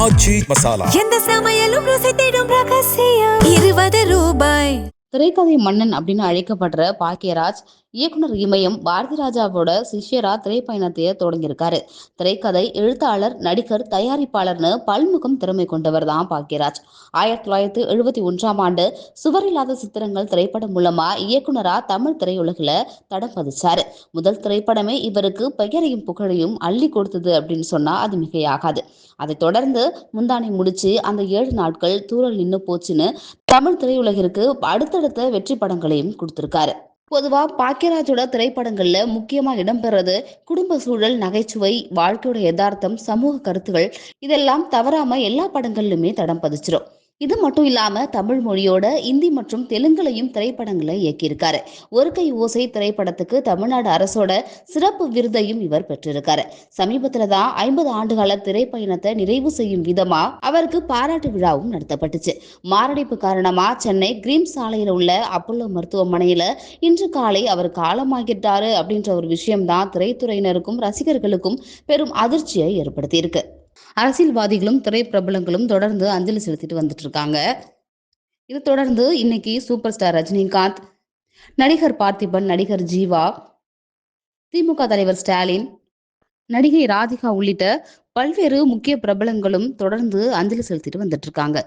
ஆச்சி மசாலா. எந்த சமையலும் ருசி தேடும் ரகசியம். 20 ரூபாய். திரைக்கதை மன்னன் அப்படின்னு அழைக்கப்படுற பாக்கியராஜ் இயக்குனர் இமயம் பாரதி ராஜாவோட சிஷ்யரா திரைப்பயணத்தையே தொடங்கியிருக்காரு. திரைக்கதை, எழுத்தாளர், நடிகர், தயாரிப்பாளர்னு பல்முகம் திறமை கொண்டவர் தான் பாக்கியராஜ். 1971 சுவரில்லாத சித்திரங்கள் திரைப்படம் மூலமா இயக்குனரா தமிழ் திரையுலகில் தடம் பதிச்சாரு. முதல் திரைப்படமே இவருக்கு பெயரையும் புகழையும் அள்ளி கொடுத்தது அப்படின்னு சொன்னா அது மிகையாகாது. அதை தொடர்ந்து முந்தானை முடிச்சு, அந்த 7 நாட்கள், தூரல் நின்னு போச்சுன்னு தமிழ் திரையுலகிற்கு அடுத்தடுத்த வெற்றி படங்களையும் கொடுத்திருக்காரு. பொதுவா பாக்கியராஜோட திரைப்படங்கள்ல முக்கியமா இடம்பெறது குடும்ப சூழல், நகைச்சுவை, வாழ்க்கையோட யதார்த்தம், சமூக கருத்துகள் இதெல்லாம் தவறாம எல்லா படங்கள்லுமே தடம் பதிச்சிரும். இது மட்டும் இல்லாம தமிழ் மொழியோட இந்தி மற்றும் தெலுங்குலையும் திரைப்படங்களை இயக்கியிருக்காரு. ஒரு கை ஓசை திரைப்படத்துக்கு தமிழ்நாடு அரசோட சிறப்பு விருதையும் இவர் பெற்றிருக்காரு. சமீபத்துல தான் 50 ஆண்டுகால திரைப்பயணத்தை நிறைவு செய்யும் விதமா அவருக்கு பாராட்டு விழாவும் நடத்தப்பட்டுச்சு. மாரடைப்பு காரணமா சென்னை கிரீம் சாலையில உள்ள அப்போலோ மருத்துவமனையில இன்று காலை அவர் காலமாகிட்டாரு அப்படின்ற ஒரு விஷயம்தான் திரைத்துறையினருக்கும் ரசிகர்களுக்கும் பெரும் அதிர்ச்சியை ஏற்படுத்தியிருக்கு. அரசியல்வாதிகளும் திரைப்பிரபலங்களும் தொடர்ந்து அஞ்சலி செலுத்திட்டு வந்துட்டு இருக்காங்க. இது தொடர்ந்து இன்னைக்கு சூப்பர் ஸ்டார் ரஜினிகாந்த், நடிகர் பார்த்திபன், நடிகர் ஜீவா, திமுக தலைவர் ஸ்டாலின், நடிகை ராதிகா உள்ளிட்ட பல்வேறு முக்கிய பிரபலங்களும் தொடர்ந்து அஞ்சலி செலுத்திட்டு வந்துட்டு இருக்காங்க.